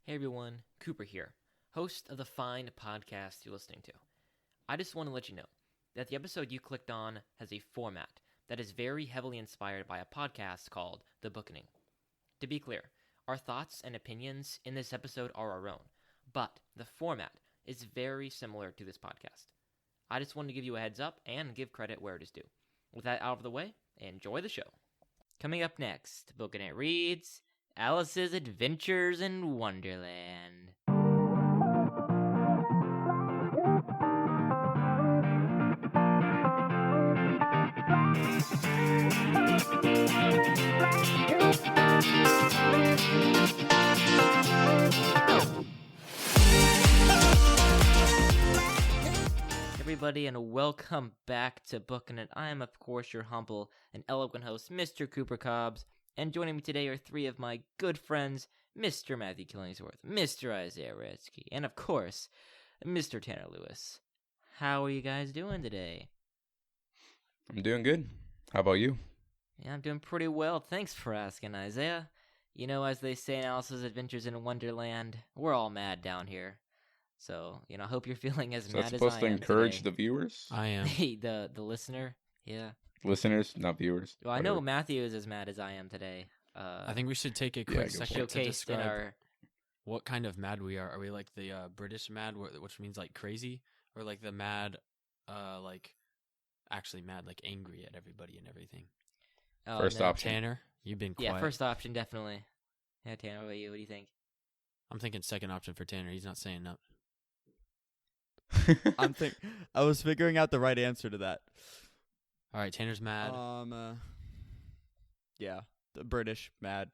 Hey everyone, Cooper here, host of the fine podcast you're listening to. I just want to let you know that the episode you clicked on has a format that is very heavily inspired by a podcast called The Bookening. To be clear, our thoughts and opinions in this episode are our own, but the format is very similar to this podcast. I just wanted to give you a heads up and give credit where it is due. With that out of the way, enjoy the show. Coming up next, Booking It reads Alice's Adventures in Wonderland. Everybody, and welcome back to Booking It. I am, of course, your humble and eloquent host, Mr. Cooper Cobbs, and joining me today are three of my good friends, Mr. Matthew Killingsworth, Mr. Isaiah Retzky, and, of course, Mr. Tanner Lewis. How are you guys doing today? I'm doing good. How about you? Yeah, I'm doing pretty well. Thanks for asking, Isaiah. You know, as they say in Alice's Adventures in Wonderland, we're all mad down here. So, I hope you're feeling as mad as I am. That's supposed to encourage today. the viewers? I am. the listener, yeah. Listeners, not viewers. Well, I know Matthew is as mad as I am today. I think we should take a quick second to describe what kind of mad we are. Are we like the British mad, which means like crazy, or like the mad, like actually mad, like angry at everybody and everything? First option. Tanner, you've been quiet. Yeah, first option, definitely. Yeah, Tanner, what about you? What do you think? I'm thinking second option for Tanner. He's not saying no. I was figuring out the right answer to that. All right, Tanner's mad. Yeah, the British mad.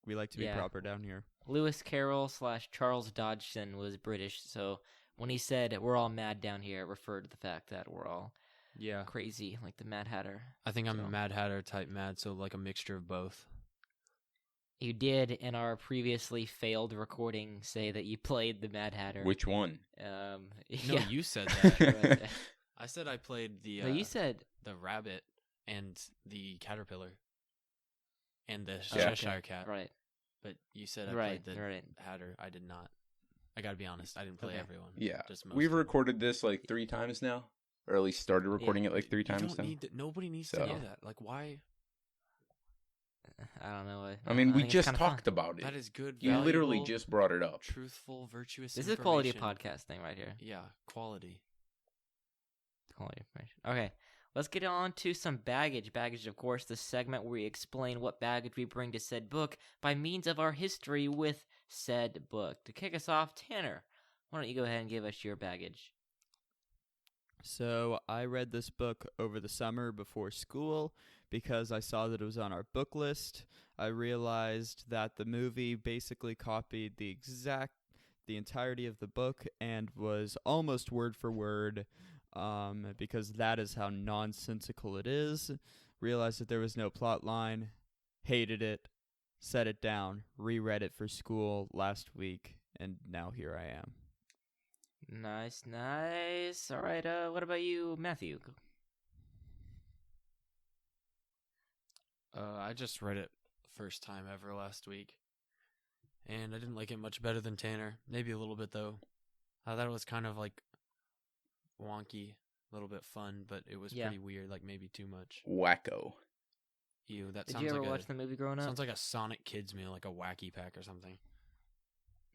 We like to be proper down here. Lewis Carroll / Charles Dodgson was British, so when he said we're all mad down here, it referred to the fact that we're all crazy, like the Mad Hatter. I think I'm a Mad Hatter type mad, so like a mixture of both. You did, in our previously failed recording, say that you played the Mad Hatter. Which one? No, you said that. I said I played the. No, you said the rabbit and the caterpillar, and the Yeah. Cheshire cat. Right. But you said I played the Hatter. I did not. I gotta be honest. I didn't play everyone. Yeah. Just most We've of them. recorded this like 3 times now, or at least started recording it like 3 You times don't now. need to, nobody needs to know that. Like, why? I don't know. I mean, we think it's just kinda talked fun. about it. That is good. You literally valuable, just brought it up. truthful, virtuous. This is quality information. podcasting right here. Yeah, quality. Quality information. Okay, let's get on to some baggage. Baggage, of course, the segment where we explain what baggage we bring to said book by means of our history with said book. To kick us off, Tanner, why don't you go ahead and give us your baggage? So I read this book over the summer before school because I saw that it was on our book list. I realized that the movie basically copied the entirety of the book and was almost word for word, because that is how nonsensical it is. Realized that there was no plot line, hated it, set it down, reread it for school last week, and now here I am. Nice. All right, what about you, Matthew? I just read it first time ever last week, and I didn't like it much better than Tanner. Maybe a little bit though. I thought it was kind of like wonky, a little bit fun, but it was pretty weird. Like maybe too much. Wacko. Ew, that Did sounds you ever like watch the movie growing up? Sounds like a Sonic Kids meal, like a Wacky Pack or something.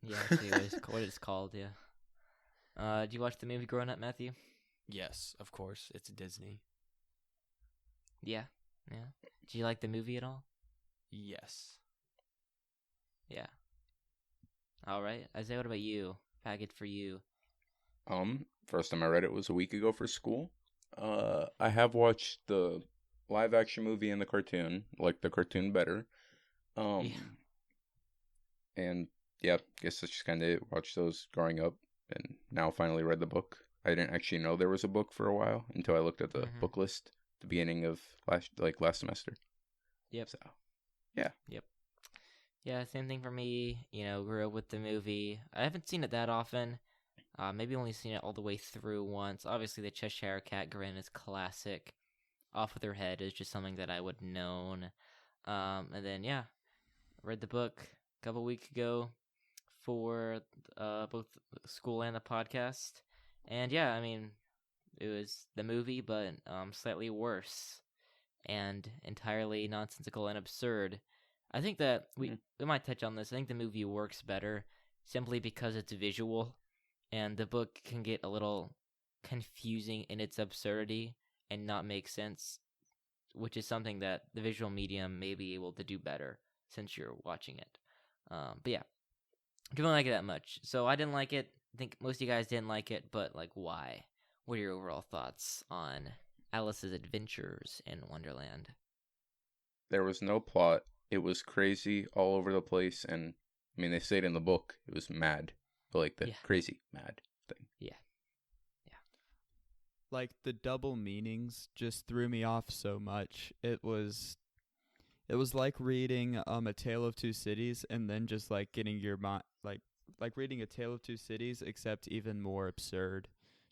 Yeah, actually, what it's called, yeah. Did you watch the movie growing up, Matthew? Yes, of course. It's Disney. Yeah. Did you like the movie at all? Yes. Yeah. All right. Isaiah, what about you? Baggage for you. First time I read it was a week ago for school. I have watched the live action movie and the cartoon, like the cartoon better. And yeah, guess that's just kind of it. Watched those growing up, and now finally read the book. I didn't actually know there was a book for a while until I looked at the book list at the beginning of last semester. Yep. So, yeah. Yep. Yeah, same thing for me. Grew up with the movie. I haven't seen it that often. Maybe only seen it all the way through once. Obviously, the Cheshire Cat grin is classic. Off with her head is just something that I would have known. And then, read the book a couple weeks ago. for both the school and the podcast. And yeah, I mean, it was the movie, but slightly worse and entirely nonsensical and absurd. I think that we might touch on this. I think the movie works better simply because it's visual, and the book can get a little confusing in its absurdity and not make sense, which is something that the visual medium may be able to do better since you're watching it. But yeah, I didn't like it that much. So I didn't like it. I think most of you guys didn't like it, but like, why? What are your overall thoughts on Alice's adventures in Wonderland? There was no plot. It was crazy all over the place, and I mean, they say it in the book. It was mad, but like the crazy mad thing. Yeah. Like the double meanings just threw me off so much. It was like reading A Tale of Two Cities, and then just like getting your mind like reading A Tale of Two Cities, except even more absurd.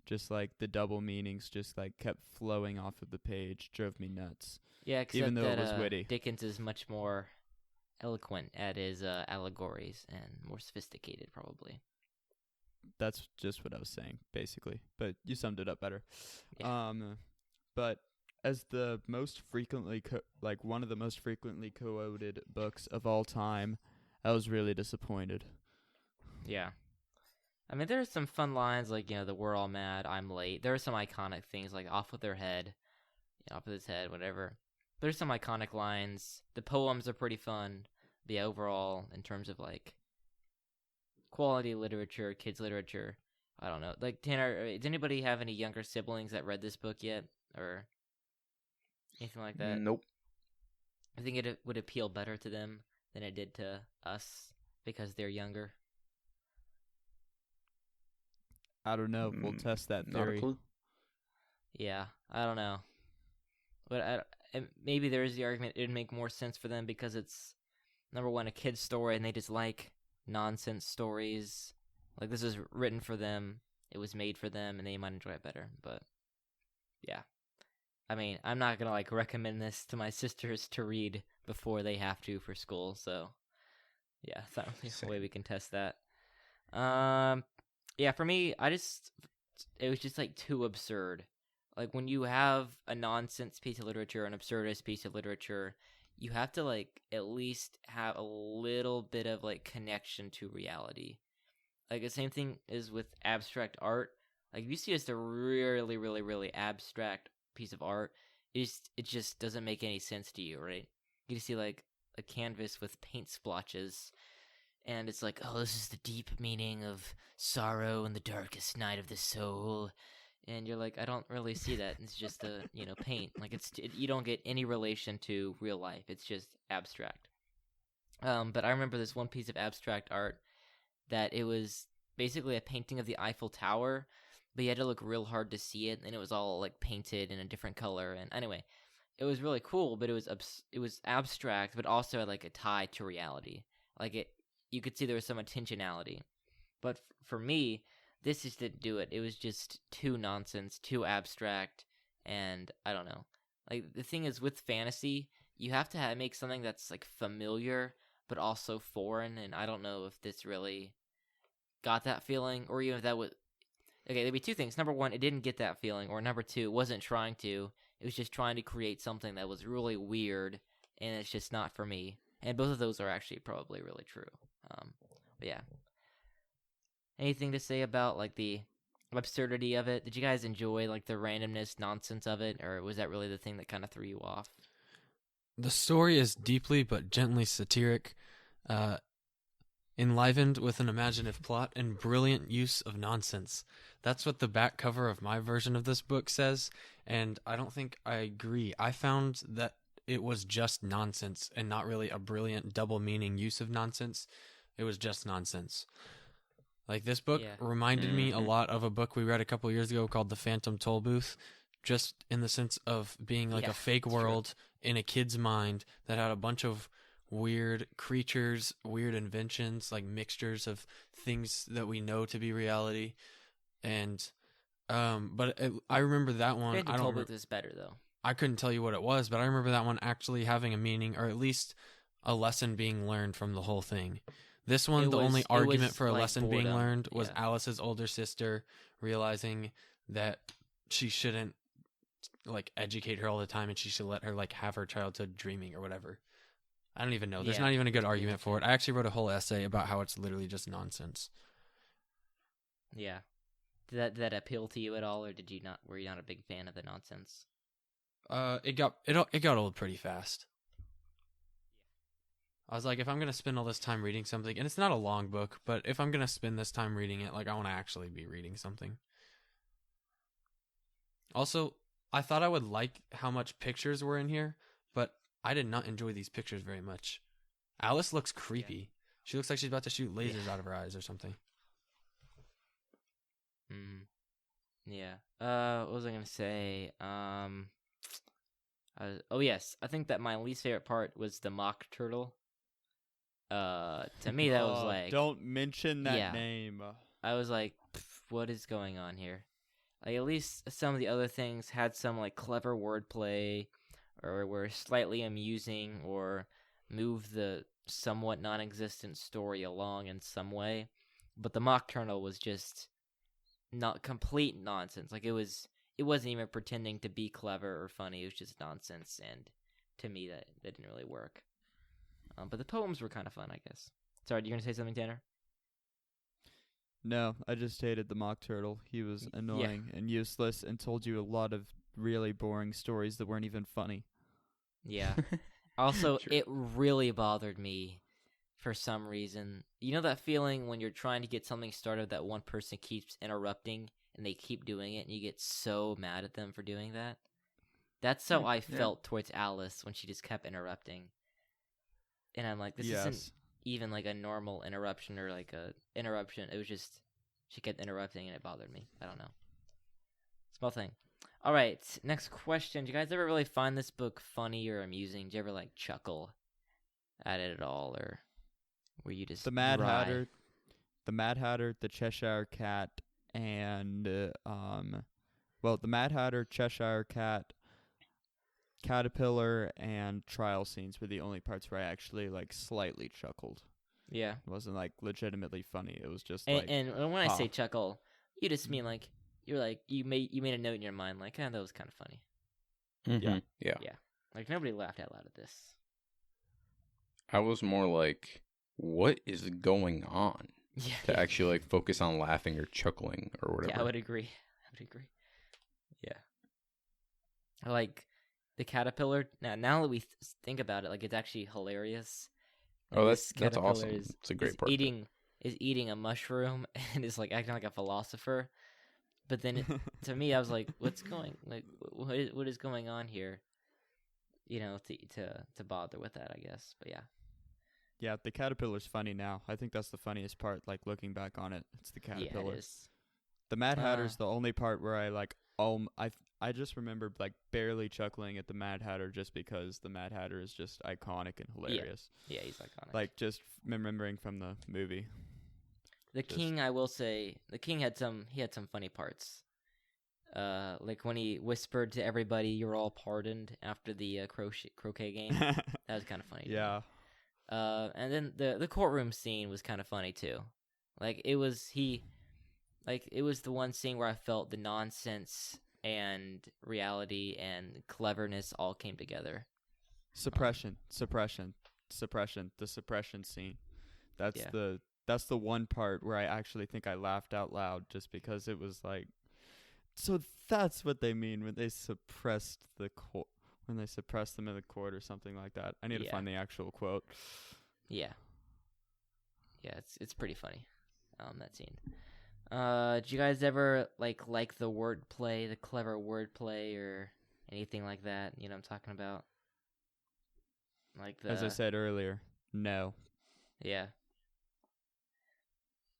Just like the double meanings just like kept flowing off of the page, drove me nuts. Yeah, except even though that it was witty. Dickens is much more eloquent at his allegories and more sophisticated, probably. That's just what I was saying, basically. But you summed it up better. Yeah. But as the most frequently one of the most frequently quoted books of all time, I was really disappointed. Yeah. I mean, there are some fun lines like, the "we're all mad, I'm late." There are some iconic things like "off with their head," off with his head, whatever. There's some iconic lines. The poems are pretty fun. The overall, in terms of like quality literature, kids literature, I don't know. Like, Tanner, does anybody have any younger siblings that read this book yet, or anything like that? Nope. I think it would appeal better to them than it did to us because they're younger. I don't know. We'll test that theory. Not a clue. Yeah, I don't know. But maybe there is the argument it'd make more sense for them because it's, number one, a kid's story, and they just like nonsense stories. Like, this is written for them, it was made for them, and they might enjoy it better. But yeah, I mean, I'm not gonna like recommend this to my sisters to read before they have to for school. So yeah, it's not really a way we can test that. Yeah, for me, it was just like too absurd. Like, when you have a nonsense piece of literature, an absurdist piece of literature, you have to like at least have a little bit of like connection to reality. Like, the same thing is with abstract art. Like, if you see just a really, really, really abstract piece of art, it just doesn't make any sense to you, right? You see like a canvas with paint splotches, and it's like, oh, this is the deep meaning of sorrow in the darkest night of the soul. And you're like, I don't really see that. It's just a, paint. Like, you don't get any relation to real life. It's just abstract. But I remember this one piece of abstract art that it was basically a painting of the Eiffel Tower, but you had to look real hard to see it, and it was all like painted in a different color. And anyway, it was really cool, but it was abstract, but also had like a tie to reality. Like, you could see there was some intentionality. But for me, this just didn't do it. It was just too nonsense, too abstract, and I don't know. Like, the thing is, with fantasy, you have to make something that's like familiar, but also foreign, and I don't know if this really got that feeling, or even if that was... Okay, there'd be two things. Number one, it didn't get that feeling, or number two, it wasn't trying to. It was just trying to create something that was really weird, and it's just not for me. And both of those are actually probably really true. But yeah. Anything to say about like the absurdity of it? Did you guys enjoy like the randomness, nonsense of it, or was that really the thing that kind of threw you off? The story is deeply but gently satiric, enlivened with an imaginative plot and brilliant use of nonsense. That's what the back cover of my version of this book says, and I don't think I agree. I found that it was just nonsense and not really a brilliant double meaning use of nonsense. It was just nonsense. Like, this book reminded me a lot of a book we read a couple years ago called The Phantom Tollbooth, just in the sense of being like a fake world in a kid's mind that had a bunch of weird creatures, weird inventions, like mixtures of things that we know to be reality. And but I remember that one. Phantom Tollbooth is better though. I couldn't tell you what it was, but I remember that one actually having a meaning, or at least a lesson being learned from the whole thing. This one, It the only was- it argument was, for a like, lesson being boredom. learned was Yeah. Alice's older sister realizing that she shouldn't like educate her all the time, and she should let her like have her childhood dreaming or whatever. I don't even know. There's Yeah, not even a good it's pretty argument for it. I actually wrote a whole essay about how it's literally just nonsense. Yeah. Did that appeal to you at all, or did you not? Were you not a big fan of the nonsense? It got old pretty fast. I was like, if I'm gonna spend all this time reading something, and it's not a long book, but if I'm gonna spend this time reading it, like I want to actually be reading something. Also, I thought I would like how much pictures were in here, but I did not enjoy these pictures very much. Alice looks creepy. She looks like she's about to shoot lasers out of her eyes or something. Yeah. What was I gonna say? Oh yes, I think that my least favorite part was the mock turtle. To me that was like, don't mention that Yeah. name. I was like, what is going on here? Like, at least some of the other things had some like clever wordplay, or were slightly amusing, or moved the somewhat non-existent story along in some way. But the mock turtle was just not complete nonsense. Like, it wasn't even pretending to be clever or funny. It was just nonsense, and to me that didn't really work. But the poems were kind of fun, I guess. Sorry, you're gonna say something, Tanner? No, I just hated the mock turtle. He was annoying and useless and told you a lot of really boring stories that weren't even funny. Yeah. Also, True. it really bothered me for some reason. You know that feeling when you're trying to get something started that one person keeps interrupting and they keep doing it and you get so mad at them for doing that? That's how I felt towards Alice when she just kept interrupting. And I'm like, this isn't even like a normal interruption or like a interruption. It was just, she kept interrupting and it bothered me. I don't know. Small thing. All right, next question. Do you guys ever really find this book funny or amusing? Do you ever like chuckle at it at all, or were you just The Mad dry? Hatter, the Cheshire Cat, and the Mad Hatter, Cheshire Cat, Caterpillar, and trial scenes were the only parts where I actually like slightly chuckled. Yeah. It wasn't like legitimately funny. It was just And, like, and when I say huh. chuckle, you just mean like you're like you made a note in your mind like, that was kind of funny. Yeah. Like nobody laughed out loud at this. I was more like, what is going on? Yeah. To actually like focus on laughing or chuckling or whatever. Yeah, I would agree. Yeah. Like the caterpillar. Now that we think about it, like it's actually hilarious. Like, Oh, this that's caterpillar awesome. It's a great part. Is eating a mushroom and is like acting like a philosopher. But then to me, I was like, what is going on here? You know, to bother with that, I guess. But yeah. Yeah, the caterpillar's funny now. I think that's the funniest part, like looking back on it. It's the caterpillar. Yeah, it is. The Mad Hatter's the only part where I like I just remember like barely chuckling at the Mad Hatter just because the Mad Hatter is just iconic and hilarious. Yeah, he's iconic. Like just remembering from the movie. The king, I will say, the king had some funny parts. Like when he whispered to everybody, "You're all pardoned" after the croquet game. That was kind of funny. Yeah. And then the courtroom scene was kind of funny too. Like it was the one scene where I felt the nonsense and reality and cleverness all came together. The suppression scene. That's the one part where I actually think I laughed out loud just because it was like, so that's what they mean when they suppressed the court, when they suppressed them in the court or something like that. I need to find the actual quote. Yeah. Yeah, it's pretty funny. That scene. Do you guys ever like the wordplay, the clever wordplay, or anything like that? You know what I'm talking about? Like As I said earlier, no. Yeah.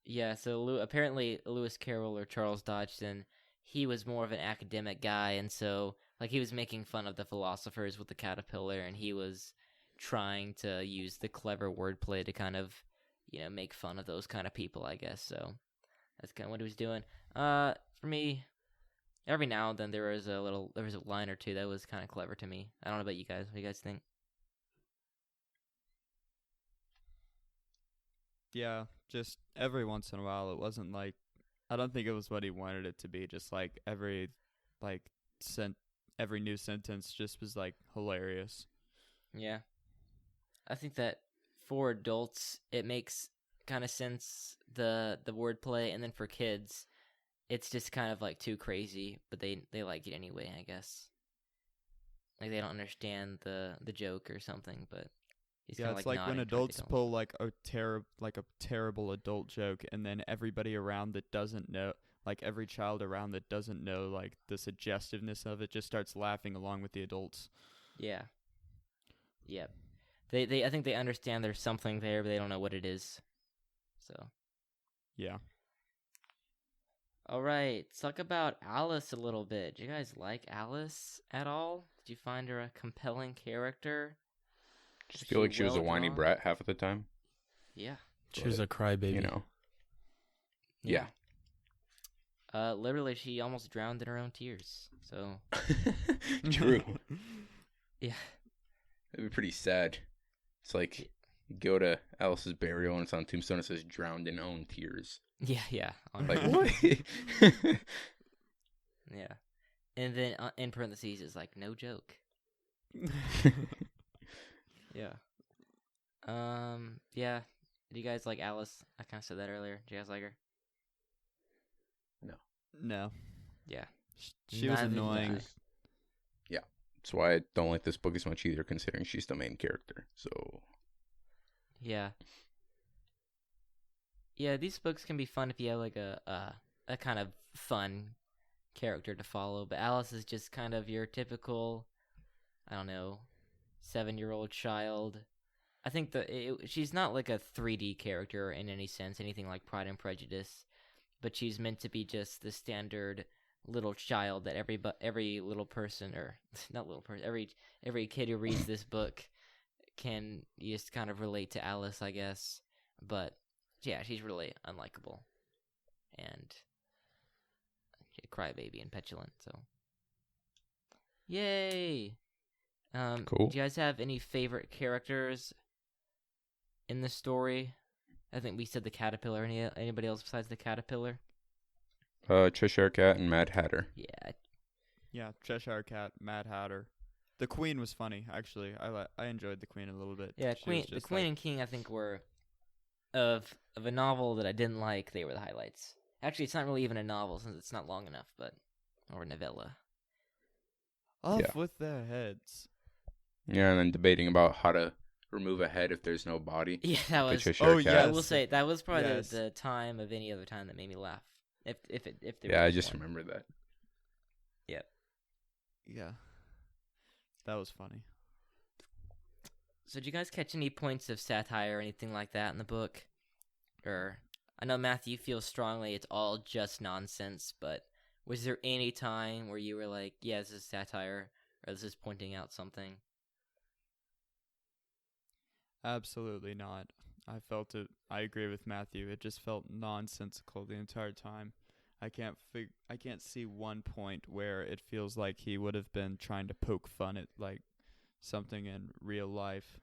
Yeah, so apparently Lewis Carroll or Charles Dodgson, he was more of an academic guy, and so like he was making fun of the philosophers with the caterpillar, and he was trying to use the clever wordplay to kind of, make fun of those kind of people, I guess. So that's kind of what he was doing. For me, every now and then there was a line or two that was kind of clever to me. I don't know about you guys. What do you guys think? Yeah, just every once in a while. It wasn't like, I don't think it was what he wanted it to be. Just like like sent every new sentence just was like hilarious. Yeah. I think that for adults, it makes kind of sense, the wordplay, and then for kids, it's just kind of like too crazy, but they like it anyway, I guess. Like they don't understand the joke or something, but he's Yeah, kind of it's like like when nodding towards the adults adults. pull like a terrible adult joke, and then everybody around that doesn't know, like every child around that doesn't know like the suggestiveness of it, just starts laughing along with the adults. Yeah. Yep. They I think they understand there's something there, but they don't know what it is. So, Yeah. all right, let's talk about Alice a little bit. Do you guys like Alice at all? Did you find her a compelling character? Just feel like she was a whiny well-drawn? brat half of the time. Yeah. She was a crybaby. You know. Yeah. Literally, she almost drowned in her own tears. So, True. yeah. It'd be pretty sad. It's like you go to Alice's burial and it's on tombstone. It says "drowned in own tears." Yeah. Like what? Yeah. And then in parentheses is like, no joke. Yeah. Yeah. Do you guys like Alice? I kind of said that earlier. Do you guys like her? No. Yeah. She was Neither did annoying. I. Yeah, that's why I don't like this book as much either, considering she's the main character. So Yeah. Yeah, these books can be fun if you have like a kind of fun character to follow, but Alice is just kind of your typical, I don't know, 7-year-old child. I think she's not like a 3D character in any sense, anything like Pride and Prejudice, but she's meant to be just the standard little child that every little person, or not little person, every kid who reads this book can just kind of relate to Alice, I guess. But yeah, she's really unlikable and a crybaby and petulant. So, yay! Cool. Do you guys have any favorite characters in the story? I think we said the caterpillar. Anybody else besides the caterpillar? Cheshire Cat and Mad Hatter. Yeah. Yeah, Cheshire Cat, Mad Hatter. The Queen was funny, actually. I enjoyed the Queen a little bit. Yeah, She was the just Queen like- and King, I think, were of a novel that I didn't like. They were the highlights. Actually, it's not really even a novel since it's not long enough, or a novella. Off Yeah. with their heads. Yeah, and then debating about how to remove a head if there's no body. Yeah, that The was. Cheshire Oh, Cat. I yes. will say that was probably Yes. the time of any other time that made me laugh. If there Yeah, I was just one. remember that. Yeah. That was funny. So, did you guys catch any points of satire or anything like that in the book? Or I know Matthew feels strongly it's all just nonsense, but was there any time where you were like, "Yeah, this is satire," or "This is pointing out something"? Absolutely not. I felt it. I agree with Matthew. It just felt nonsensical the entire time. I can't see one point where it feels like he would have been trying to poke fun at like something in real life.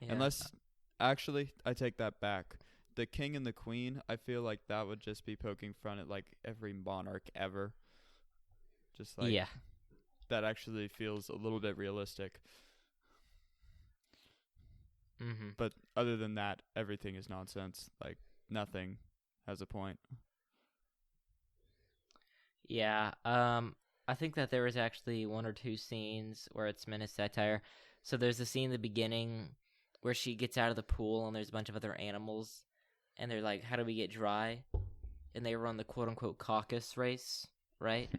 Yeah. Unless, actually, I take that back. The King and the Queen, I feel like that would just be poking fun at like every monarch ever. Just like yeah, that actually feels a little bit realistic. mm-hmm. But other than that, everything is nonsense. Like nothing has a point. Yeah, I think that there was actually one or two scenes where it's meant as satire. So there's a scene in the beginning where she gets out of the pool and there's a bunch of other animals, and they're like, "How do we get dry?" And they run the quote unquote caucus race, right?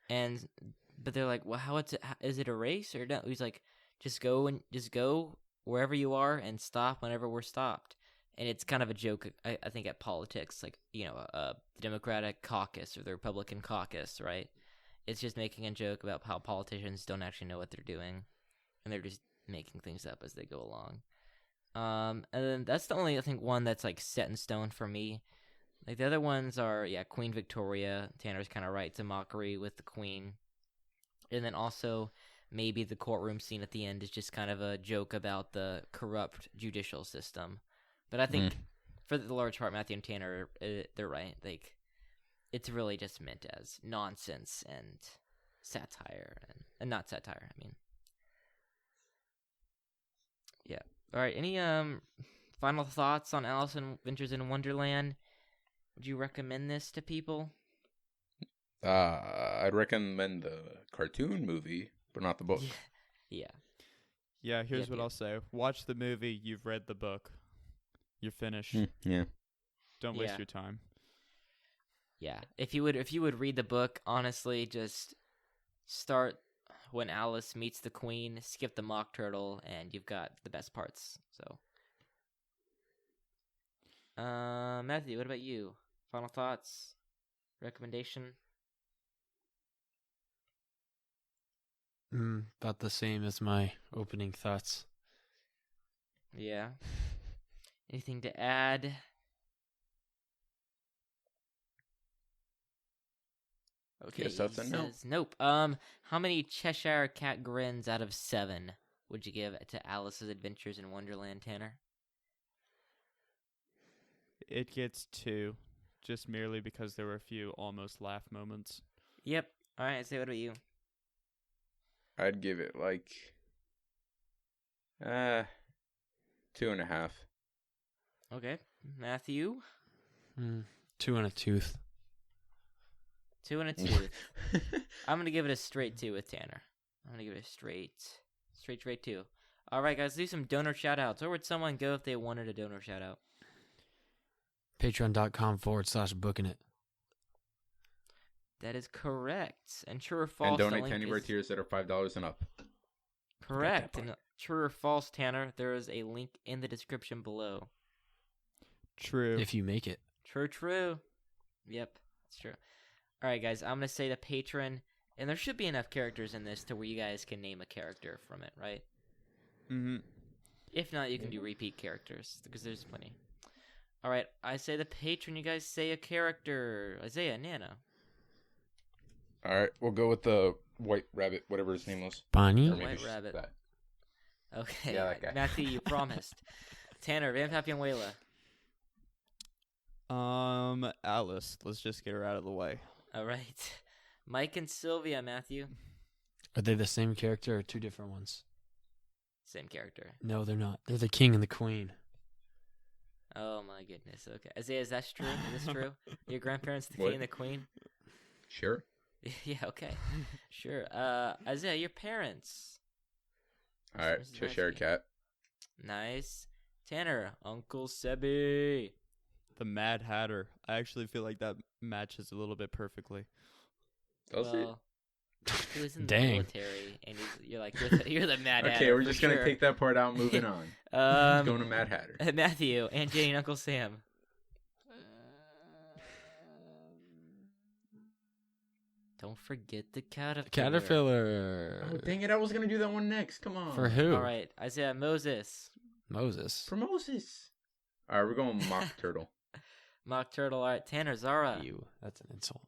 But they're like, "Well, is it a race or no?" He's like, just go wherever you are and stop whenever we're stopped." And it's kind of a joke, I think, at politics, like, the Democratic caucus or the Republican caucus, right? It's just making a joke about how politicians don't actually know what they're doing, and they're just making things up as they go along. And then that's the only, I think, one that's, like, set in stone for me. Like, the other ones are, Queen Victoria. Tanner's kind of right to mockery with the Queen. And then also, maybe the courtroom scene at the end is just kind of a joke about the corrupt judicial system. But I think for the large part, Matthew and Tanner, they're right. Like, it's really just meant as nonsense and satire, and not satire. I mean, yeah. All right. Any final thoughts on Alice in Adventures in Wonderland? Would you recommend this to people? I'd recommend the cartoon movie, but not the book. Yeah. Yeah, here's Yep, what yep. I'll say. Watch the movie, you've read the book. You're finished. Yeah. Don't waste Yeah. your time. Yeah. If you would read the book, honestly, just start when Alice meets the Queen, skip the Mock Turtle, and you've got the best parts. So, Matthew, what about you? Final thoughts? Recommendation? About the same as my opening thoughts. Yeah. Anything to add? Okay, Yes, that's he a no. says nope. How many Cheshire Cat grins out of 7 would you give to Alice's Adventures in Wonderland, Tanner? It gets 2, just merely because there were a few almost laugh moments. Yep. All right, say what about you? I'd give it like 2.5. Okay, Matthew, 2 and a tooth. 2 and a 2. I'm gonna give it a straight 2 with Tanner. I'm gonna give it a straight 2. All right, guys, do some donor shout outs. Where would someone go if they wanted a donor shout out? Patreon.com/booking it. That is correct. And true or false? And the donate link to any of our is tiers that are $5 and up. correct. part. And true or false, Tanner? There is a link in the description below. True. If you make it. True. Yep, that's true. All right, guys, I'm gonna say the patron, and there should be enough characters in this to where you guys can name a character from it, right? Mm-hmm. If not, you can do repeat characters because there's plenty. All right, I say the patron. You guys say a character. Isaiah, Nana. All right, we'll go with the white rabbit, whatever his name was. Bonnie? Or The maybe white just rabbit. that. Okay, Yeah, that guy. Matthew, you promised. Tanner, Van Pappy and Wayla. Alice. Let's just get her out of the way. All right, Mike and Sylvia. Matthew, Are they the same character or two different ones? same character. No, they're not. They're the king and the queen. Oh my goodness. Okay, Isaiah, is that true? Is this true? Your grandparents, the What? king and the queen. Sure. Yeah. Okay. Sure. Isaiah, your parents. All right, Mrs. Cheshire Matthew. Cat. Nice. Tanner, Uncle Sebi. The Mad Hatter. I actually feel like that matches a little bit perfectly. Does it? Well, he was in the Dang. military, and you're the Mad Hatter. Okay, we're for just gonna sure. take that part out and moving on. Going to Um, Mad Hatter. Matthew, Aunt Jenny, and Uncle Sam. Don't forget the caterpillar. Caterpillar. Oh, dang it, I was gonna do that one next. Come on. For who? All right, Isaiah, Moses, Moses. For Moses. All right, we're going Mock Turtle. Mock Turtle. All right, Tanner, Zara. You. That's an insult.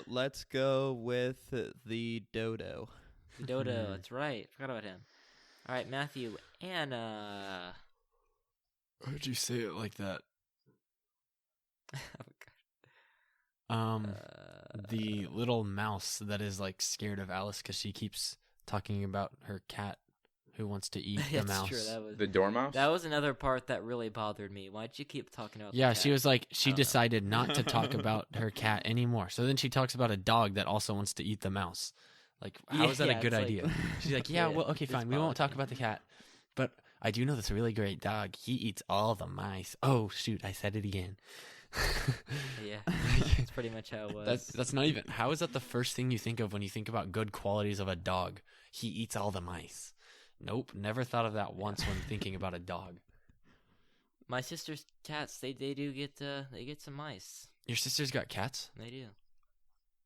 Let's go with the Dodo. Dodo. That's right. Forgot about him. All right, Matthew, Anna. Why'd you say it like that? Oh, The little mouse that is like scared of Alice because she keeps talking about her cat who wants to eat the That's mouse. true. The Dormouse? That was another part that really bothered me. Why'd you keep talking about? the Yeah, cat? she was like, she I don't know. decided not to talk about her cat anymore. So then she talks about a dog that also wants to eat the mouse. Like, how is that Yeah, a good it's like- idea? She's like, yeah, Yeah, well, okay, it's fine. We won't talk bothering about the cat. But I do know this really great dog. He eats all the mice. Oh, shoot, I said it again. Yeah, that's pretty much how it was. That's not even. How is that the first thing you think of when you think about good qualities of a dog? He eats all the mice. Nope, never thought of that once when thinking about a dog. My sister's cats. They do get they get some mice. Your sister's got cats? They do.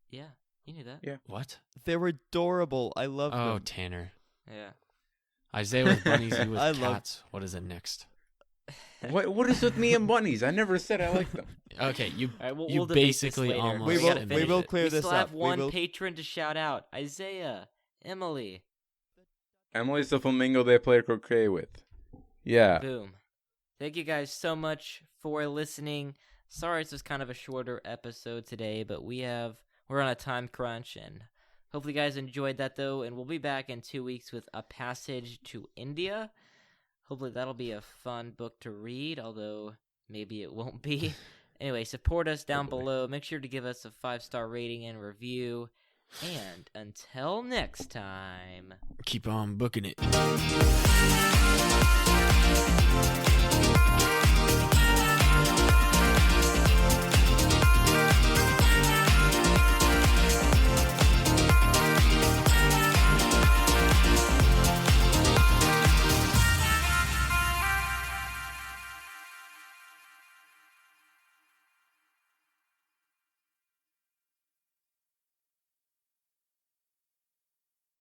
Yeah, you knew that. Yeah. What? They were adorable. I love Oh, them. Tanner. Yeah. Isaiah with bunnies, you with I love- cats. What is it next? What is with me and bunnies? I never said I like them. Okay, you All right, we'll you debate this basically later. almost We We will. gotta We finish will it. clear We this still up. have one we will. patron to shout out. Isaiah, Emily. Emily's the flamingo they play croquet with. Yeah. Boom. Thank you guys so much for listening. Sorry this was kind of a shorter episode today, but we're on a time crunch, and hopefully you guys enjoyed that though, and we'll be back in 2 weeks with A Passage to India. Hopefully that'll be a fun book to read, although maybe it won't be. Anyway, support us down below. Make sure to give us a 5-star rating and review. And until next time, Keep on booking it.